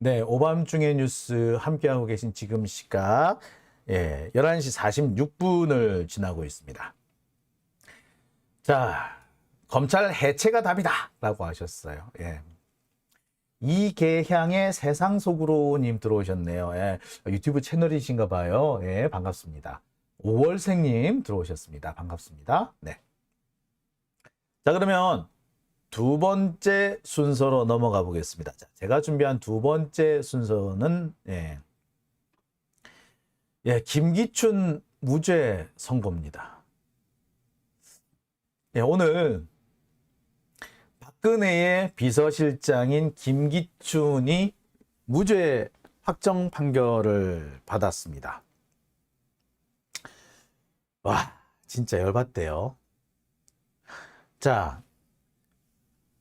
네, 오밤중의 뉴스 함께하고 계신 지금 시각 11시 46분을 지나고 있습니다. 자, 검찰 해체가 답이다 라고 하셨어요. 이계향의 세상 속으로 님 들어오셨네요. 유튜브 채널이신가 봐요. 반갑습니다. 5월생님 들어오셨습니다. 반갑습니다. 네. 자, 그러면 두 번째 순서로 넘어가 보겠습니다. 자, 제가 준비한 두 번째 순서는 김기춘 무죄 선고입니다. 오늘 박근혜의 비서실장인 김기춘이 무죄 확정 판결을 받았습니다. 와, 진짜 열받대요. 자,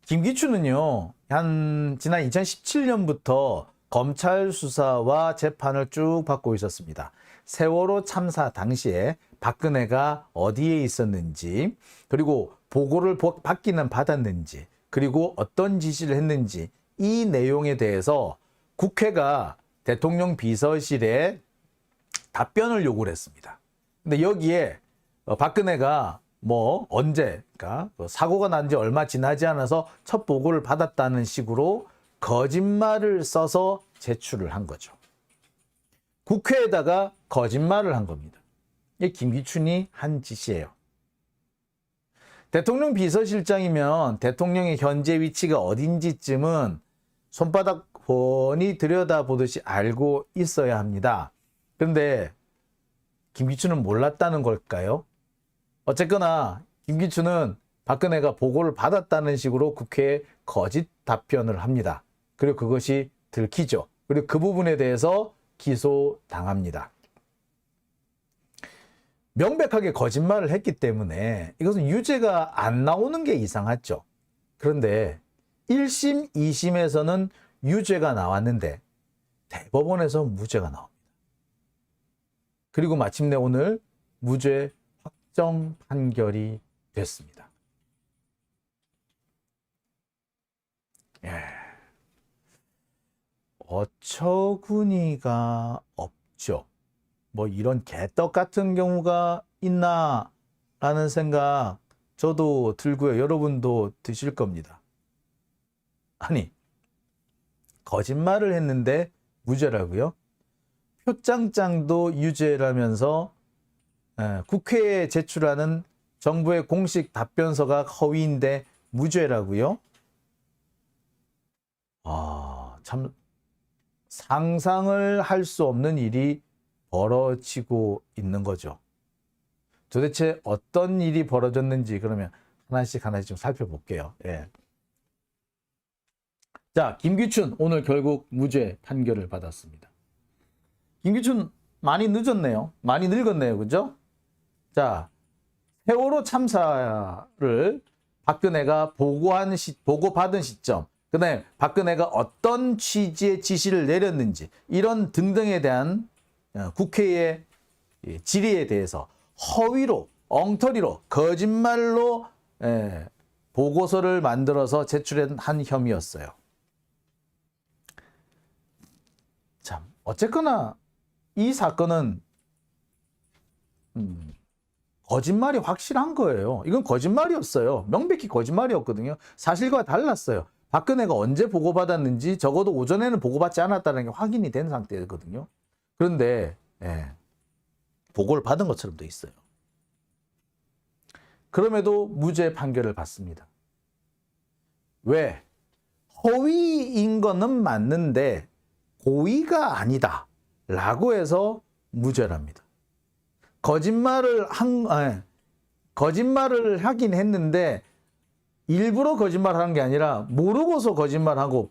김기춘은요, 지난 2017년부터 검찰 수사와 재판을 쭉 받고 있었습니다. 세월호 참사 당시에 박근혜가 어디에 있었는지, 그리고 보고를 받기는 받았는지, 그리고 어떤 지시를 했는지, 이 내용에 대해서 국회가 대통령 비서실에 답변을 요구를 했습니다. 근데 여기에 박근혜가 언제, 사고가 난 지 얼마 지나지 않아서 첫 보고를 받았다는 식으로 거짓말을 써서 제출을 한 거죠. 국회에다가 거짓말을 한 겁니다. 이게 김기춘이 한 짓이에요. 대통령 비서실장이면 대통령의 현재 위치가 어딘지쯤은 손바닥 훤히 들여다보듯이 알고 있어야 합니다. 그런데 김기춘은 몰랐다는 걸까요? 어쨌거나 김기춘은 박근혜가 보고를 받았다는 식으로 국회에 거짓 답변을 합니다. 그리고 그것이 들키죠. 그리고 그 부분에 대해서 기소당합니다. 명백하게 거짓말을 했기 때문에 이것은 유죄가 안 나오는 게 이상하죠. 그런데 1심, 2심에서는 유죄가 나왔는데 대법원에서 무죄가 나옵니다. 그리고 마침내 오늘 무죄 확정 판결이 됐습니다. 어처구니가 없죠. 이런 개떡 같은 경우가 있나 라는 생각 저도 들고요. 여러분도 드실 겁니다. 아니, 거짓말을 했는데 무죄라고요? 표창장도 유죄라면서 국회에 제출하는 정부의 공식 답변서가 허위인데 무죄라고요? 참 상상을 할 수 없는 일이 벌어지고 있는 거죠. 도대체 어떤 일이 벌어졌는지 그러면 하나씩 좀 살펴볼게요. 자, 김기춘 오늘 결국 무죄 판결을 받았습니다. 김기춘 많이 늦었네요. 많이 늙었네요. 그죠? 자, 세월호 참사를 박근혜가 보고받은 시점, 그다음에 박근혜가 어떤 취지의 지시를 내렸는지 이런 등등에 대한 국회의 질의에 대해서 허위로, 엉터리로, 거짓말로 보고서를 만들어서 제출한 혐의였어요. 참, 어쨌거나 이 사건은 거짓말이 확실한 거예요. 이건 거짓말이었어요. 명백히 거짓말이었거든요. 사실과 달랐어요. 박근혜가 언제 보고받았는지 적어도 오전에는 보고받지 않았다는 게 확인이 된 상태거든요. 그런데 보고를 받은 것처럼 돼 있어요. 그럼에도 무죄 판결을 받습니다. 왜? 허위인 거는 맞는데 고의가 아니다 라고 해서 무죄랍니다. 거짓말을 하긴 했는데 일부러 거짓말하는 게 아니라 모르고서 거짓말하고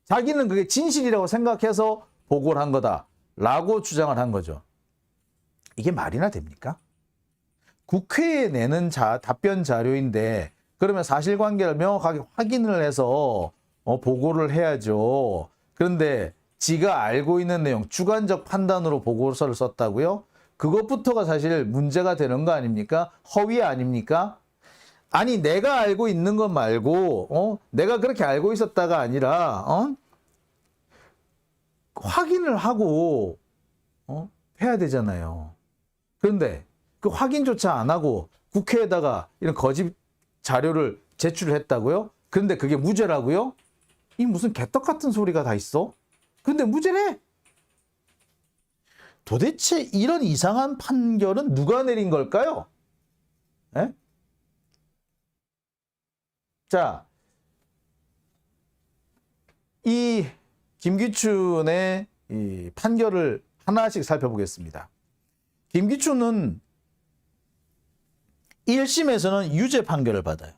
자기는 그게 진실이라고 생각해서 보고를 한 거다라고 주장을 한 거죠. 이게 말이나 됩니까? 국회에 내는 답변 자료인데 그러면 사실관계를 명확하게 확인을 해서 보고를 해야죠. 그런데 지가 알고 있는 내용, 주관적 판단으로 보고서를 썼다고요? 그것부터가 사실 문제가 되는 거 아닙니까? 허위 아닙니까? 아니, 내가 알고 있는 것 말고 내가 그렇게 알고 있었다가 아니라 확인을 하고 해야 되잖아요. 그런데 그 확인조차 안 하고 국회에다가 이런 거짓 자료를 제출을 했다고요? 그런데 그게 무죄라고요? 이 무슨 개떡 같은 소리가 다 있어? 근데 무죄래. 도대체 이런 이상한 판결은 누가 내린 걸까요? 에? 자, 이 김기춘의 이 판결을 하나씩 살펴보겠습니다. 김기춘은 1심에서는 유죄 판결을 받아요.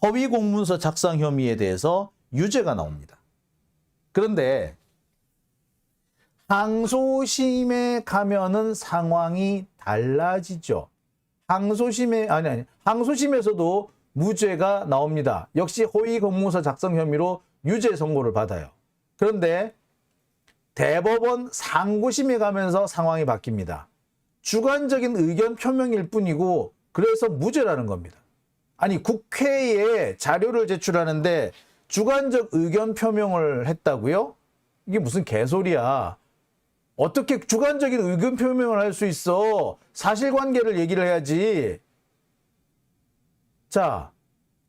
허위 공문서 작성 혐의에 대해서 유죄가 나옵니다. 그런데 항소심에 가면은 상황이 달라지죠. 항소심에서도 무죄가 나옵니다. 역시 허위 공문서 작성 혐의로 유죄 선고를 받아요. 그런데 대법원 상고심에 가면서 상황이 바뀝니다. 주관적인 의견 표명일 뿐이고 그래서 무죄라는 겁니다. 아니 국회에 자료를 제출하는데 주관적 의견 표명을 했다고요? 이게 무슨 개소리야. 어떻게 주관적인 의견 표명을 할 수 있어? 사실관계를 얘기를 해야지. 자,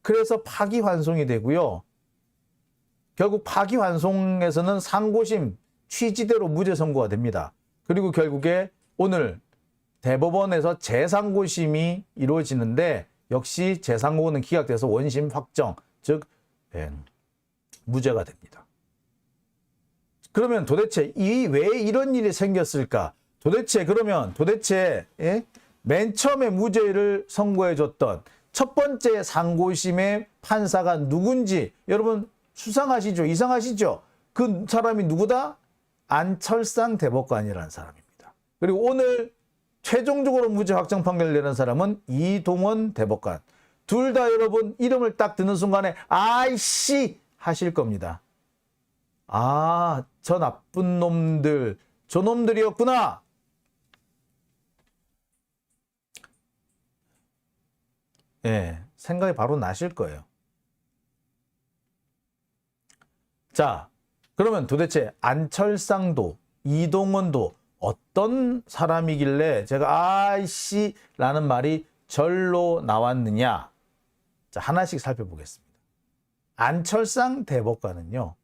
그래서 파기환송이 되고요. 결국 파기환송에서는 상고심 취지대로 무죄 선고가 됩니다. 그리고 결국에 오늘 대법원에서 재상고심이 이루어지는데 역시 재상고는 기각돼서 원심 확정, 즉 무죄가 됩니다. 그러면 도대체 왜 이런 일이 생겼을까? 도대체 맨 처음에 무죄를 선고해줬던 첫 번째 상고심의 판사가 누군지 여러분 수상하시죠? 이상하시죠? 그 사람이 누구다? 안철상 대법관이라는 사람입니다. 그리고 오늘 최종적으로 무죄 확정 판결을 내는 사람은 이동원 대법관. 둘 다 여러분 이름을 딱 듣는 순간에 아이씨 하실 겁니다. 아, 저 나쁜 놈들, 저 놈들이었구나. 예, 생각이 바로 나실 거예요. 자, 그러면 도대체 안철상도 이동원도 어떤 사람이길래 제가 아이씨 라는 말이 절로 나왔느냐. 자, 하나씩 살펴보겠습니다. 안철상 대법관은요.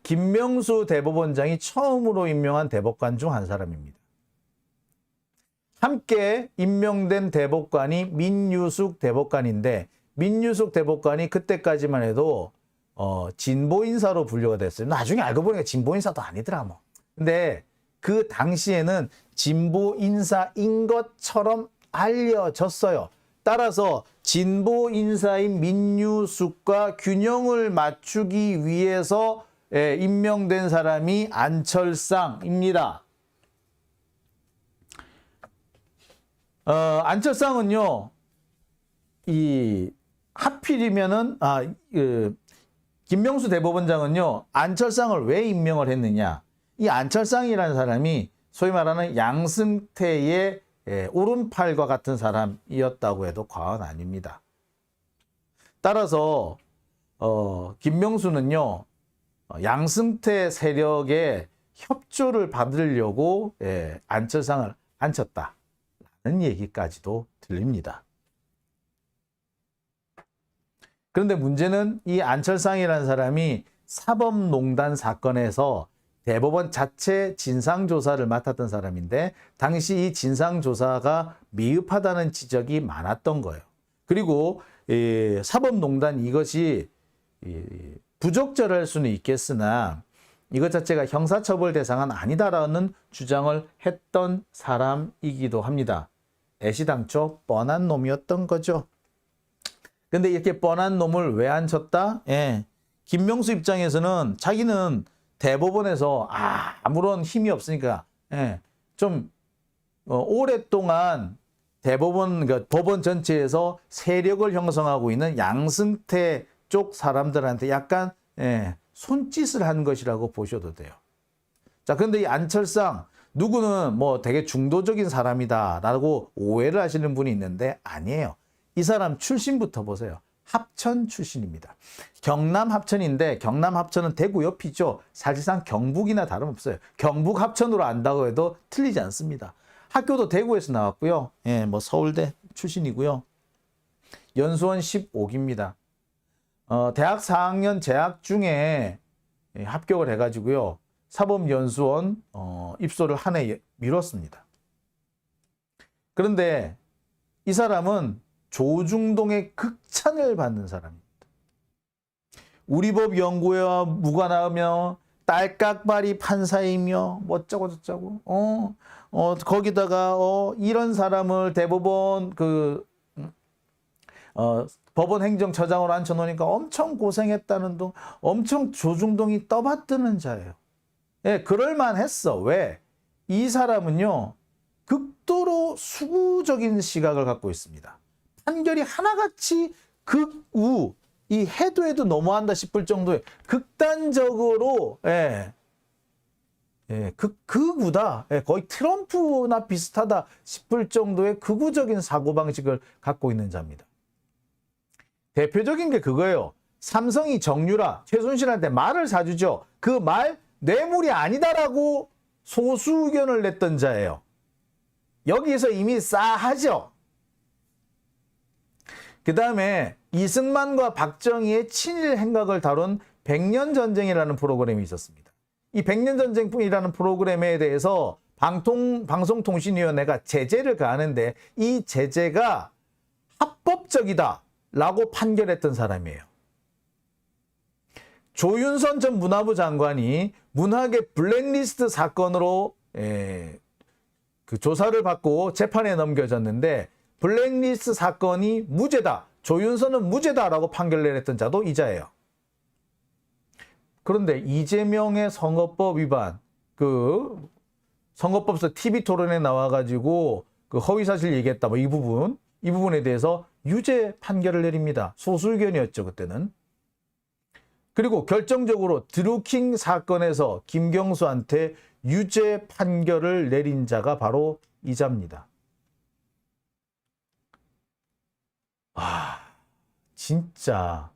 김명수 대법원장이 처음으로 임명한 대법관 중 한 사람입니다. 함께 임명된 대법관이 민유숙 대법관인데 민유숙 대법관이 그때까지만 해도 진보 인사로 분류가 됐어요. 나중에 알고 보니까 진보 인사도 아니더라 뭐. 근데 그 당시에는 진보 인사인 것처럼 알려졌어요. 따라서 진보 인사인 민유숙과 균형을 맞추기 위해서 임명된 사람이 안철상입니다. 안철상은요, 하필이면은 김명수 대법원장은요, 안철상을 왜 임명을 했느냐? 이 안철상이라는 사람이 소위 말하는 양승태의 오른팔과 같은 사람이었다고 해도 과언 아닙니다. 따라서 김명수는요, 양승태 세력의 협조를 받으려고 안철상을 앉혔다라는 얘기까지도 들립니다. 그런데 문제는 이 안철상이라는 사람이 사법농단 사건에서 대법원 자체 진상조사를 맡았던 사람인데 당시 이 진상조사가 미흡하다는 지적이 많았던 거예요. 그리고 사법농단 이것이 부적절할 수는 있겠으나 이것 자체가 형사처벌 대상은 아니다라는 주장을 했던 사람이기도 합니다. 애시당초 뻔한 놈이었던 거죠. 근데 이렇게 뻔한 놈을 왜 앉혔다? 김명수 입장에서는 자기는 대법원에서 아무런 힘이 없으니까 좀 오랫동안 그러니까 법원 전체에서 세력을 형성하고 있는 양승태 쪽 사람들한테 약간 손짓을 한 것이라고 보셔도 돼요. 자, 그런데 이 안철상 누구는 뭐 되게 중도적인 사람이다라고 오해를 하시는 분이 있는데 아니에요. 이 사람 출신부터 보세요. 합천 출신입니다. 경남 합천인데 경남 합천은 대구 옆이죠. 사실상 경북이나 다름없어요. 경북 합천으로 안다고 해도 틀리지 않습니다. 학교도 대구에서 나왔고요. 예, 뭐 서울대 출신이고요. 연수원 15기입니다. 대학 4학년 재학 중에 합격을 해가지고요. 사법연수원 입소를 한 해 미뤘습니다. 그런데 이 사람은 조중동의 극찬을 받는 사람입니다. 우리 법 연구회와 무관하며 딸깍발이 판사이며 뭐쩌고 저쩌고 거기다가 이런 사람을 대법원 법원 행정처장으로 앉혀놓으니까 엄청 고생했다는 둥 엄청 조중동이 떠받드는 자예요. 예, 그럴만했어. 왜? 이 사람은요 극도로 수구적인 시각을 갖고 있습니다. 판결이 하나같이 극우, 이 해도 너무한다 싶을 정도의 극단적으로 극우다. 거의 트럼프나 비슷하다 싶을 정도의 극우적인 사고방식을 갖고 있는 자입니다. 대표적인 게 그거예요. 삼성이 정유라, 최순실한테 말을 사주죠. 그 말 뇌물이 아니다라고 소수 의견을 냈던 자예요. 여기서 이미 싸하죠. 그 다음에 이승만과 박정희의 친일 행각을 다룬 백년전쟁이라는 프로그램이 있었습니다. 이 백년전쟁이라는 프로그램에 대해서 방송통신위원회가 제재를 가하는데 이 제재가 합법적이다라고 판결했던 사람이에요. 조윤선 전 문화부 장관이 문학의 블랙리스트 사건으로 그 조사를 받고 재판에 넘겨졌는데 블랙리스트 사건이 무죄다. 조윤선은 무죄다라고 판결 내렸던 자도 이자예요. 그런데 이재명의 선거법 위반, 그 선거법에서 TV 토론에 나와가지고 그 허위사실 얘기했다. 뭐 이 부분에 대해서 유죄 판결을 내립니다. 소수 의견이었죠, 그때는. 그리고 결정적으로 드루킹 사건에서 김경수한테 유죄 판결을 내린 자가 바로 이자입니다. 진짜.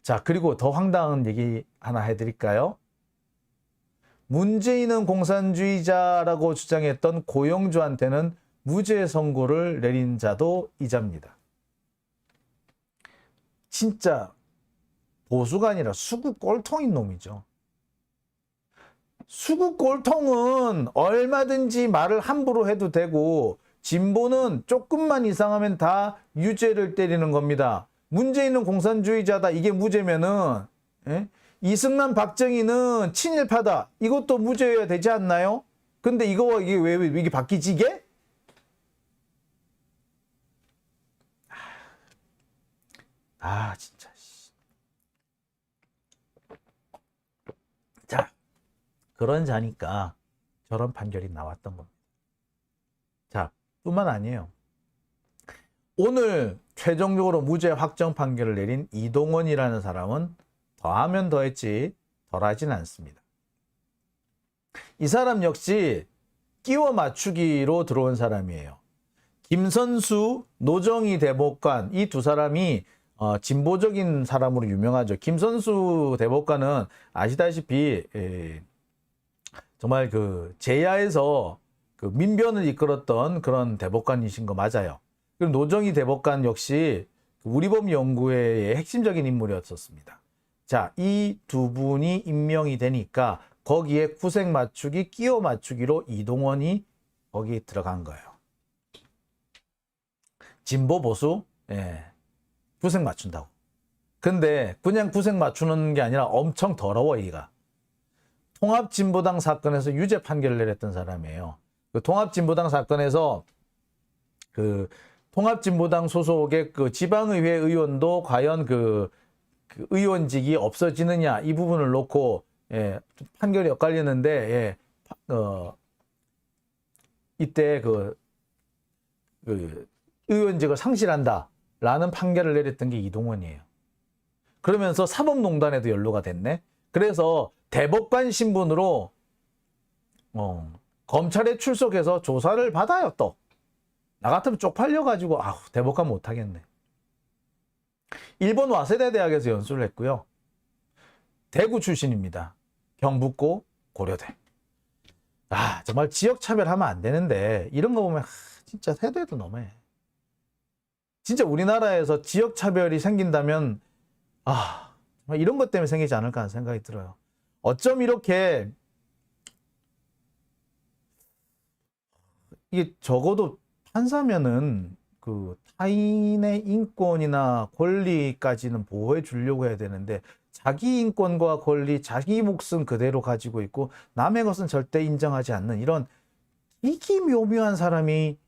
자, 그리고 더 황당한 얘기 하나 해드릴까요? 문재인은 공산주의자라고 주장했던 고영주한테는 무죄 선고를 내린 자도 이자입니다. 진짜 보수가 아니라 수구 꼴통인 놈이죠. 수구 꼴통은 얼마든지 말을 함부로 해도 되고 진보는 조금만 이상하면 다 유죄를 때리는 겁니다. 문재인은 공산주의자다. 이게 무죄면은 이승만 박정희는 친일파다. 이것도 무죄여야 되지 않나요? 근데 이게 왜 이게 바뀌지 이게? 진짜. 자, 그런 자니까 저런 판결이 나왔던 겁니다. 자, 뿐만 아니에요. 오늘 최종적으로 무죄 확정 판결을 내린 이동원이라는 사람은 더하면 더했지 덜하진 않습니다. 이 사람 역시 끼워 맞추기로 들어온 사람이에요. 김선수, 노정희 대법관 이 두 사람이 진보적인 사람으로 유명하죠. 김선수 대법관은 아시다시피 정말 그 제야에서 그 민변을 이끌었던 그런 대법관이신 거 맞아요. 그리고 노정희 대법관 역시 우리법 연구회의 핵심적인 인물이었었습니다. 자, 이 두 분이 임명이 되니까 거기에 구색 맞추기, 끼워 맞추기로 이동원이 거기 들어간 거예요. 진보 보수, 구색 맞춘다고. 근데 그냥 구색 맞추는 게 아니라 엄청 더러워, 얘가. 통합진보당 사건에서 유죄 판결을 내렸던 사람이에요. 그 통합진보당 사건에서 그 통합진보당 소속의 그 지방의회 의원도 과연 그 의원직이 없어지느냐 이 부분을 놓고 판결이 엇갈렸는데 이때 그 의원직을 상실한다라는 판결을 내렸던 게 이동원이에요. 그러면서 사법농단에도 연루가 됐네. 그래서 대법관 신분으로 검찰에 출석해서 조사를 받아요. 또 나 같으면 쪽팔려가지고 대법관 못하겠네. 일본 와세다 대학에서 연수를 했고요. 대구 출신입니다. 경북고 고려대. 아, 정말 지역 차별하면 안 되는데 이런 거 보면 진짜 해도 해도 너무해. 진짜 우리나라에서 지역 차별이 생긴다면 정말 이런 것 때문에 생기지 않을까 하는 생각이 들어요. 어쩜 이렇게 이게 적어도 판사면은 그 타인의 인권이나 권리까지는 보호해 주려고 해야 되는데 자기 인권과 권리, 자기 몫은 그대로 가지고 있고 남의 것은 절대 인정하지 않는 이런 기기묘묘한 사람이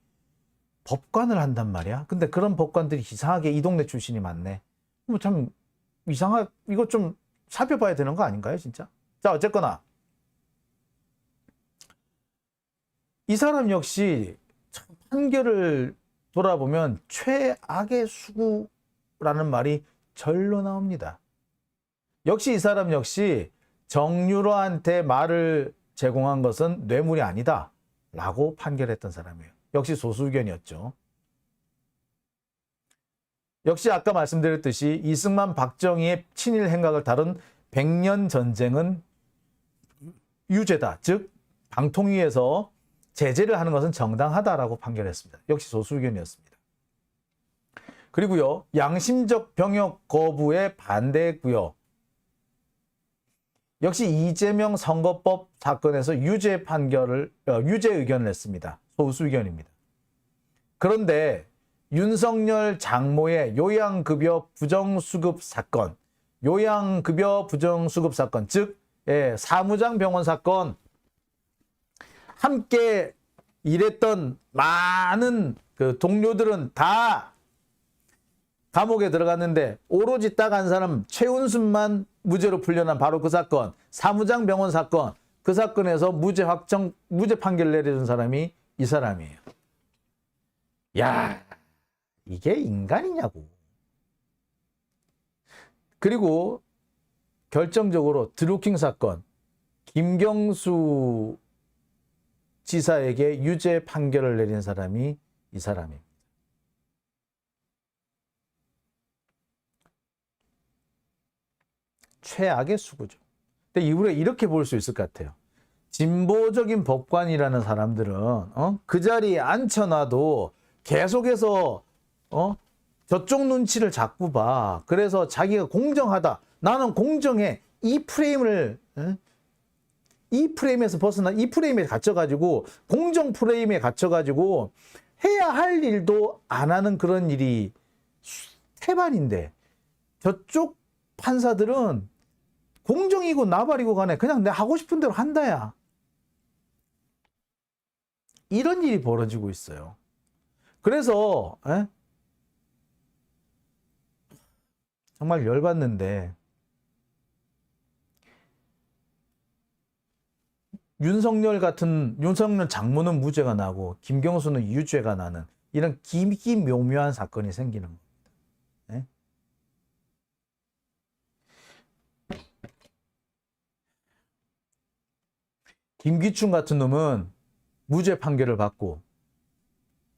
법관을 한단 말이야. 근데 그런 법관들이 이상하게 이 동네 출신이 많네. 뭐 참 이거 좀 살펴봐야 되는 거 아닌가요, 진짜? 자, 어쨌거나 이 사람 역시 판결을 돌아보면 최악의 수구라는 말이 절로 나옵니다. 역시 이 사람 역시 정유라한테 말을 제공한 것은 뇌물이 아니다 라고 판결했던 사람이에요. 역시 소수 의견이었죠. 역시 아까 말씀드렸듯이 이승만 박정희의 친일 행각을 다룬 백년 전쟁은 유죄다. 즉 방통위에서 제재를 하는 것은 정당하다라고 판결했습니다. 역시 소수 의견이었습니다. 그리고요, 양심적 병역 거부에 반대했고요. 역시 이재명 선거법 사건에서 유죄 의견을 냈습니다. 소수 의견입니다. 그런데 윤석열 장모의 요양급여 부정수급 사건, 즉 사무장 병원 사건, 함께 일했던 많은 그 동료들은 다 감옥에 들어갔는데 오로지 딱 한 사람 최은순만 무죄로 풀려난 바로 그 사건, 사무장 병원 사건, 그 사건에서 무죄 판결을 내려준 사람이 이 사람이에요. 야, 이게 인간이냐고. 그리고 결정적으로 드루킹 사건, 김경수 지사에게 유죄 판결을 내린 사람이 이 사람입니다. 최악의 수구죠. 근데 우리가 이렇게 볼 수 있을 것 같아요. 진보적인 법관이라는 사람들은 그 자리에 앉혀놔도 계속해서 저쪽 눈치를 자꾸 봐. 그래서 자기가 공정하다. 나는 공정해. 이 프레임에서 벗어나 이 프레임에 갇혀가지고 공정 프레임에 갇혀가지고 해야 할 일도 안 하는 그런 일이 태반인데 저쪽 판사들은 공정이고 나발이고 간에 그냥 내가 하고 싶은 대로 한다야. 이런 일이 벌어지고 있어요. 그래서 정말 열받는데 윤석열 장모는 무죄가 나고 김경수는 유죄가 나는 이런 기묘묘한 사건이 생기는 겁니다. 네? 김기춘 같은 놈은 무죄 판결을 받고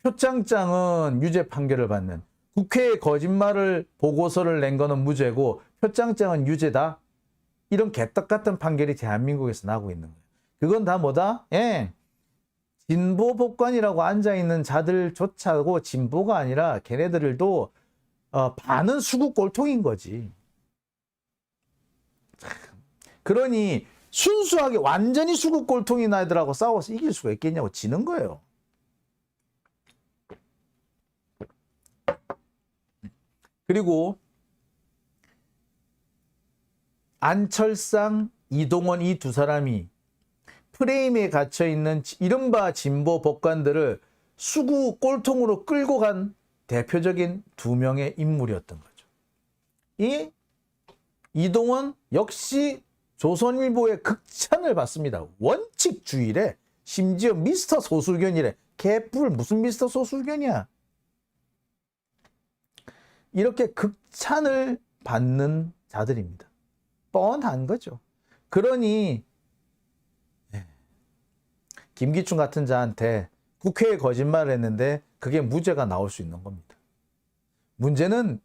표창장은 유죄 판결을 받는, 국회에 거짓말을 보고서를 낸 거는 무죄고 표창장은 유죄다. 이런 개떡 같은 판결이 대한민국에서 나고 있는 거예요. 그건 다 뭐다? 진보 법관이라고 앉아있는 자들조차고 진보가 아니라 걔네들도 반은 수구 꼴통인 거지. 그러니 순수하게 완전히 수구 꼴통인 아이들하고 싸워서 이길 수가 있겠냐고. 지는 거예요. 그리고 안철상, 이동원 이 두 사람이 프레임에 갇혀있는 이른바 진보 법관들을 수구 꼴통으로 끌고 간 대표적인 두 명의 인물이었던 거죠. 이 이동원 역시 조선일보의 극찬을 받습니다. 원칙주의래. 심지어 미스터 소수견이래. 개뿔 무슨 미스터 소수견이야. 이렇게 극찬을 받는 자들입니다. 뻔한 거죠. 그러니 김기춘 같은 자한테 국회에 거짓말을 했는데 그게 무죄가 나올 수 있는 겁니다. 문제는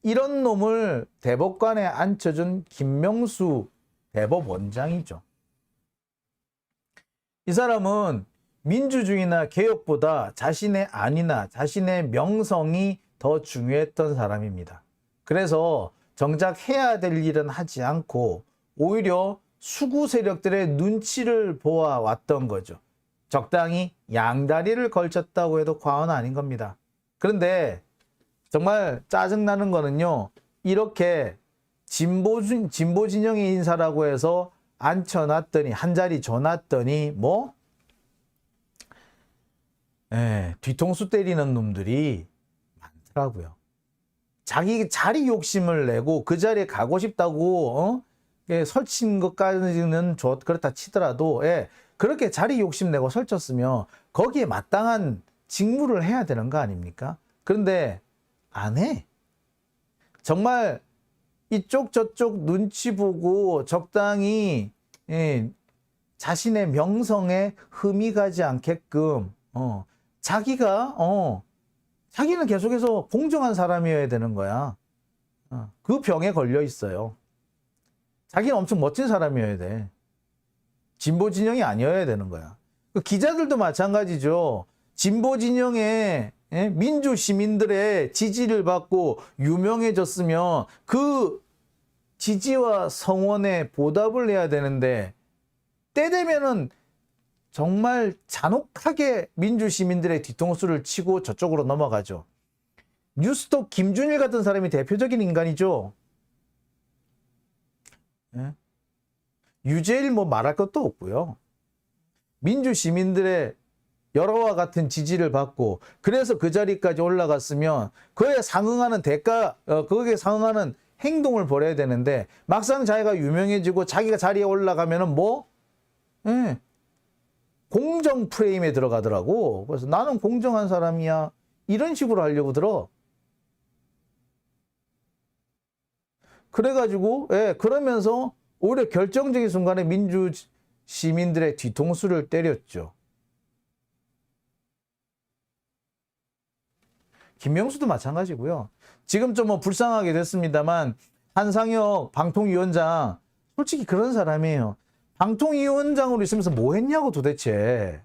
이런 놈을 대법관에 앉혀준 김명수 대법원장이죠. 이 사람은 민주주의나 개혁보다 자신의 안위나 자신의 명성이 더 중요했던 사람입니다. 그래서 정작 해야 될 일은 하지 않고 오히려 수구 세력들의 눈치를 보아왔던 거죠. 적당히 양다리를 걸쳤다고 해도 과언 아닌 겁니다. 그런데 정말 짜증나는 거는요, 이렇게 진보 진영의 인사라고 해서 앉혀놨더니, 한 자리 줘놨더니 뒤통수 때리는 놈들이 많더라고요. 자기 자리 욕심을 내고 그 자리에 가고 싶다고 설친 것까지는 그렇다 치더라도, 그렇게 자리 욕심 내고 설쳤으면 거기에 마땅한 직무를 해야 되는 거 아닙니까? 그런데 안 해. 정말 이쪽 저쪽 눈치 보고 적당히 자신의 명성에 흠이 가지 않게끔 자기는 계속해서 공정한 사람이어야 되는 거야. 그 병에 걸려 있어요. 자기는 엄청 멋진 사람이어야 돼. 진보 진영이 아니어야 되는 거야. 그 기자들도 마찬가지죠. 진보 진영의 민주 시민들의 지지를 받고 유명해졌으면 그 지지와 성원에 보답을 해야 되는데, 때 되면은 정말 잔혹하게 민주 시민들의 뒤통수를 치고 저쪽으로 넘어가죠. 뉴스톱 김준일 같은 사람이 대표적인 인간이죠. 유재일 말할 것도 없고요. 민주 시민들의 여러와 같은 지지를 받고 그래서 그 자리까지 올라갔으면 그에 상응하는 거기에 상응하는 행동을 벌여야 되는데, 막상 자기가 유명해지고 자기가 자리에 올라가면은 공정 프레임에 들어가더라고. 그래서 나는 공정한 사람이야, 이런 식으로 하려고 들어. 그래가지고 그러면서 오히려 결정적인 순간에 민주 시민들의 뒤통수를 때렸죠. 김명수도 마찬가지고요. 지금 좀 불쌍하게 됐습니다만 한상혁 방통위원장 솔직히 그런 사람이에요. 방통위원장으로 있으면서 뭐 했냐고 도대체.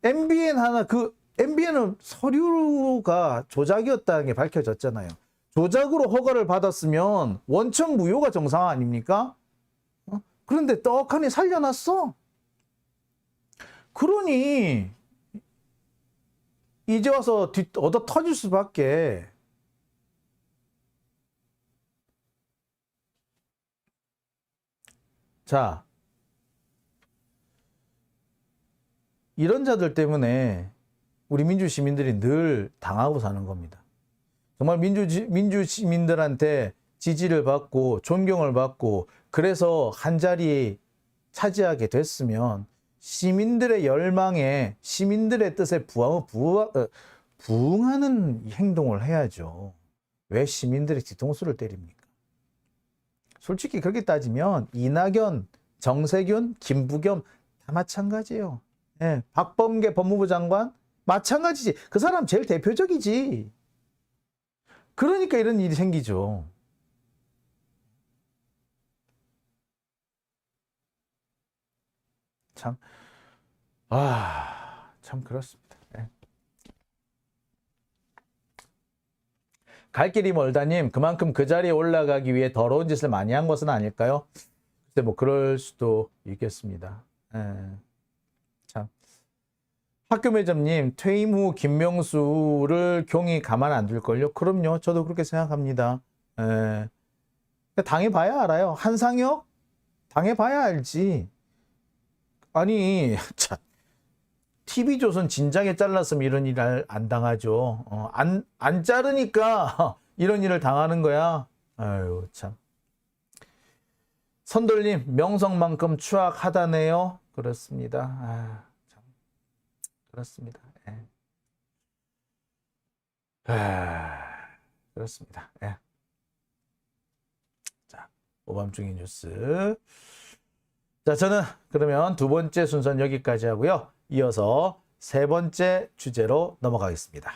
MBN은 서류가 조작이었다는 게 밝혀졌잖아요. 조작으로 허가를 받았으면 원천 무효가 정상 아닙니까? 그런데 떡하니 살려놨어. 그러니 이제 와서 얻어 터질 수밖에. 자, 이런 자들 때문에 우리 민주 시민들이 늘 당하고 사는 겁니다. 정말 민주 시민들한테 지지를 받고 존경을 받고 그래서 한 자리 차지하게 됐으면 시민들의 열망에, 시민들의 뜻에 부응하는 행동을 해야죠. 왜 시민들의 뒤통수를 때립니까? 솔직히 그렇게 따지면 이낙연, 정세균, 김부겸 다 마찬가지예요. 박범계 법무부 장관 마찬가지지. 그 사람 제일 대표적이지. 그러니까 이런 일이 생기죠. 참 그렇습니다. 갈 길이 멀다님, 그만큼 그 자리에 올라가기 위해 더러운 짓을 많이 한 것은 아닐까요? 글쎄 그럴 수도 있겠습니다. 참. 학교 매점님, 퇴임 후 김명수를 경이 가만 안 둘걸요? 그럼요. 저도 그렇게 생각합니다. 당해봐야 알아요. 한상혁? 당해봐야 알지. 아니, 참. TV조선 진작에 잘랐으면 이런 일을 안 당하죠. 안 자르니까 이런 일을 당하는 거야. 아유, 참. 선돌님, 명성만큼 추악하다네요. 그렇습니다. 참. 그렇습니다. 그렇습니다. 자, 오밤중의 뉴스. 자, 저는 그러면 두 번째 순서는 여기까지 하고요. 이어서 세 번째 주제로 넘어가겠습니다.